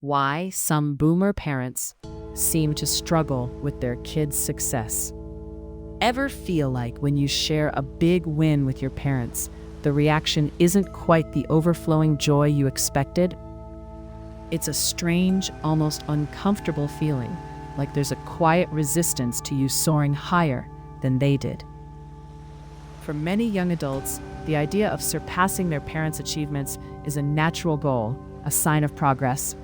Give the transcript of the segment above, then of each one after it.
Why some boomer parents seem to struggle with their kids' success. Ever feel like when you share a big win with your parents, the reaction isn't quite the overflowing joy you expected? It's a strange, almost uncomfortable feeling, like there's a quiet resistance to you soaring higher than they did. For many young adults, the idea of surpassing their parents' achievements is a natural goal, a sign of progress.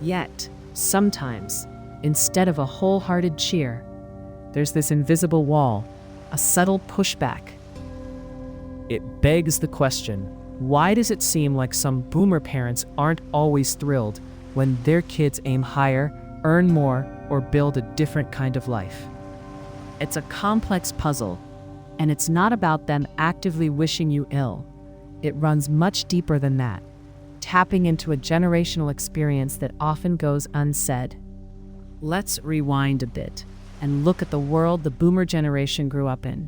Yet, sometimes, instead of a wholehearted cheer, there's this invisible wall, a subtle pushback. It begs the question, why does it seem like some boomer parents aren't always thrilled when their kids aim higher, earn more, or build a different kind of life? It's a complex puzzle, and it's not about them actively wishing you ill. It runs much deeper than that, tapping into a generational experience that often goes unsaid. Let's rewind a bit and look at the world the boomer generation grew up in.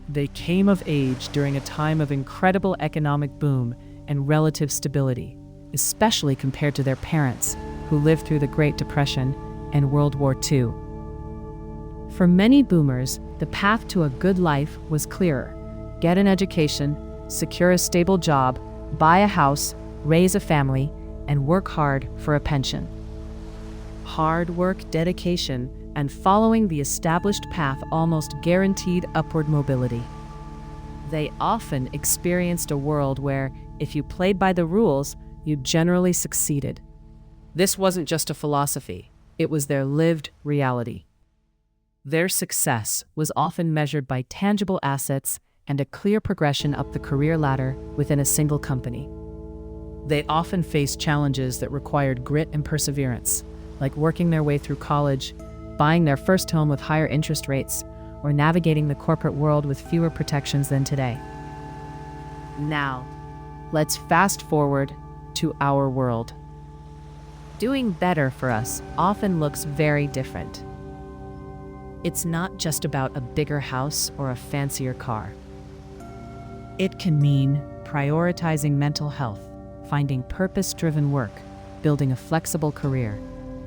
They came of age during a time of incredible economic boom and relative stability, especially compared to their parents, who lived through the Great Depression and World War II. For many boomers, the path to a good life was clearer. Get an education, secure a stable job, buy a house, raise a family, and work hard for a pension. Hard work, dedication, and following the established path almost guaranteed upward mobility. They often experienced a world where, if you played by the rules, you generally succeeded. This wasn't just a philosophy, it was their lived reality. Their success was often measured by tangible assets and a clear progression up the career ladder within a single company. They often faced challenges that required grit and perseverance, like working their way through college, buying their first home with higher interest rates, or navigating the corporate world with fewer protections than today. Now, let's fast forward to our world. Doing better for us often looks very different. It's not just about a bigger house or a fancier car. It can mean prioritizing mental health, finding purpose-driven work, building a flexible career,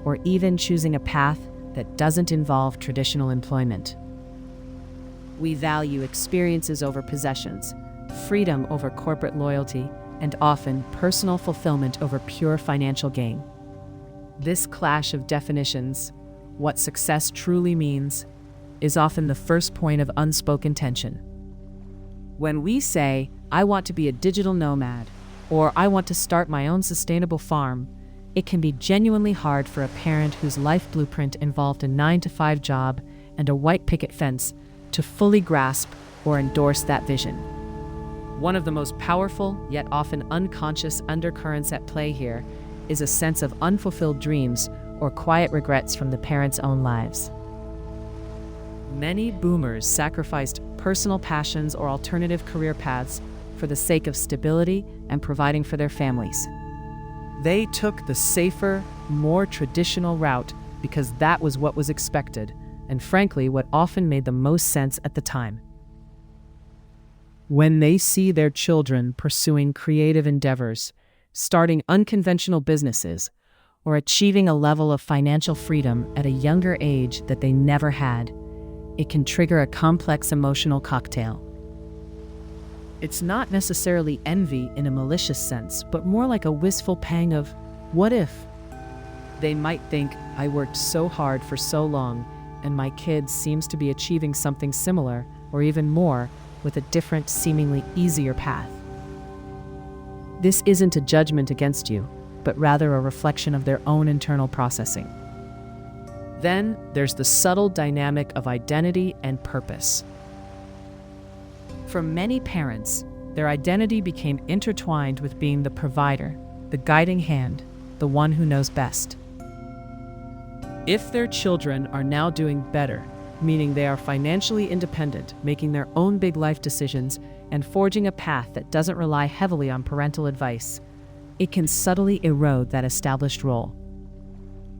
or even choosing a path that doesn't involve traditional employment. We value experiences over possessions, freedom over corporate loyalty, and often personal fulfillment over pure financial gain. This clash of definitions, what success truly means, is often the first point of unspoken tension. When we say, "I want to be a digital nomad," or "I want to start my own sustainable farm," it can be genuinely hard for a parent whose life blueprint involved a 9-to-5 job and a white picket fence to fully grasp or endorse that vision. One of the most powerful, yet often unconscious undercurrents at play here is a sense of unfulfilled dreams or quiet regrets from the parents' own lives. Many boomers sacrificed personal passions or alternative career paths for the sake of stability and providing for their families. They took the safer, more traditional route because that was what was expected, and frankly, what often made the most sense at the time. When they see their children pursuing creative endeavors, starting unconventional businesses, or achieving a level of financial freedom at a younger age that they never had, it can trigger a complex emotional cocktail. It's not necessarily envy in a malicious sense, but more like a wistful pang of, what if? They might think, I worked so hard for so long, and my kid seems to be achieving something similar, or even more, with a different, seemingly easier path. This isn't a judgment against you, but rather a reflection of their own internal processing. Then there's the subtle dynamic of identity and purpose. For many parents, their identity became intertwined with being the provider, the guiding hand, the one who knows best. If their children are now doing better, meaning they are financially independent, making their own big life decisions, and forging a path that doesn't rely heavily on parental advice, it can subtly erode that established role.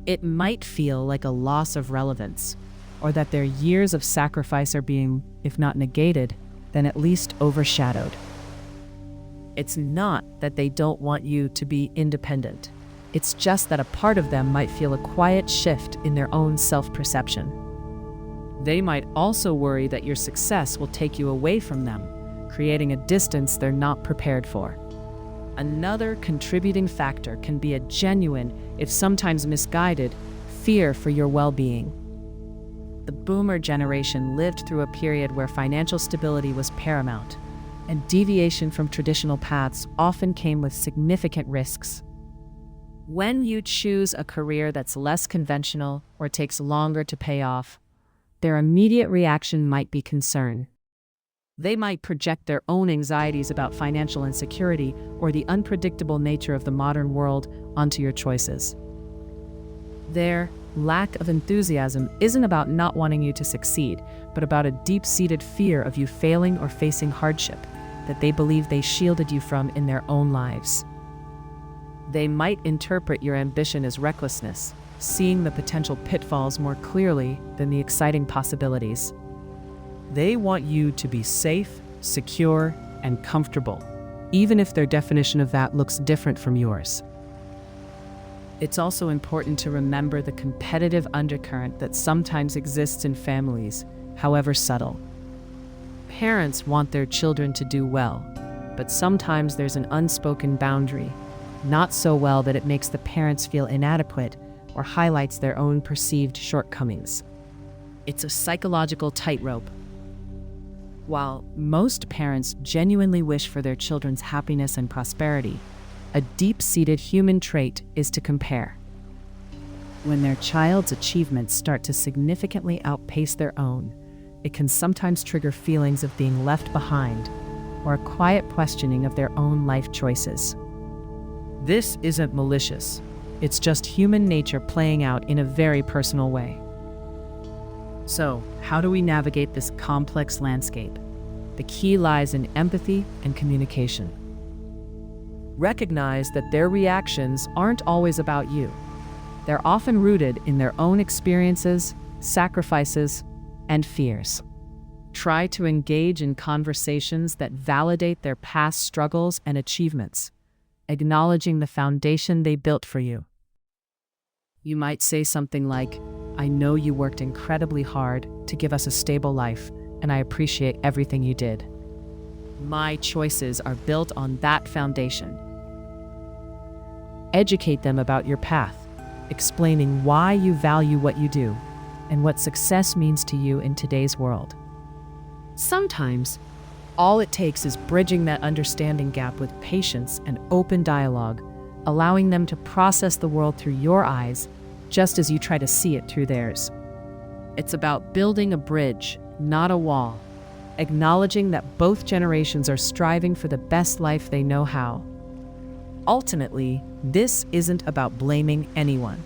It might feel like a loss of relevance, or that their years of sacrifice are being, if not negated, then at least overshadowed. It's not that they don't want you to be independent. It's just that a part of them might feel a quiet shift in their own self-perception. They might also worry that your success will take you away from them, creating a distance they're not prepared for. Another contributing factor can be a genuine, if sometimes misguided, fear for your well-being. The boomer generation lived through a period where financial stability was paramount, and deviation from traditional paths often came with significant risks. When you choose a career that's less conventional or takes longer to pay off, their immediate reaction might be concern. They might project their own anxieties about financial insecurity or the unpredictable nature of the modern world onto your choices. Their lack of enthusiasm isn't about not wanting you to succeed, but about a deep-seated fear of you failing or facing hardship that they believe they shielded you from in their own lives. They might interpret your ambition as recklessness, seeing the potential pitfalls more clearly than the exciting possibilities. They want you to be safe, secure, and comfortable, even if their definition of that looks different from yours. It's also important to remember the competitive undercurrent that sometimes exists in families, however subtle. Parents want their children to do well, but sometimes there's an unspoken boundary, not so well that it makes the parents feel inadequate or highlights their own perceived shortcomings. It's a psychological tightrope. While most parents genuinely wish for their children's happiness and prosperity, a deep-seated human trait is to compare. When their child's achievements start to significantly outpace their own, it can sometimes trigger feelings of being left behind or a quiet questioning of their own life choices. This isn't malicious. It's just human nature playing out in a very personal way. So, how do we navigate this complex landscape? The key lies in empathy and communication. Recognize that their reactions aren't always about you. They're often rooted in their own experiences, sacrifices, and fears. Try to engage in conversations that validate their past struggles and achievements, acknowledging the foundation they built for you. You might say something like, "I know you worked incredibly hard to give us a stable life, and I appreciate everything you did. My choices are built on that foundation." Educate them about your path, explaining why you value what you do and what success means to you in today's world. Sometimes, all it takes is bridging that understanding gap with patience and open dialogue, allowing them to process the world through your eyes, just as you try to see it through theirs. It's about building a bridge, not a wall, acknowledging that both generations are striving for the best life they know how. Ultimately, this isn't about blaming anyone.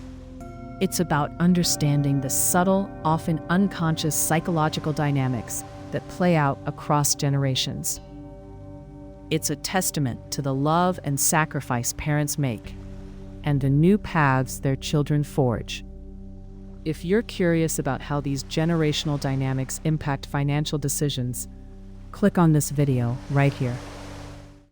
It's about understanding the subtle, often unconscious psychological dynamics that play out across generations. It's a testament to the love and sacrifice parents make, and the new paths their children forge. If you're curious about how these generational dynamics impact financial decisions, click on this video right here.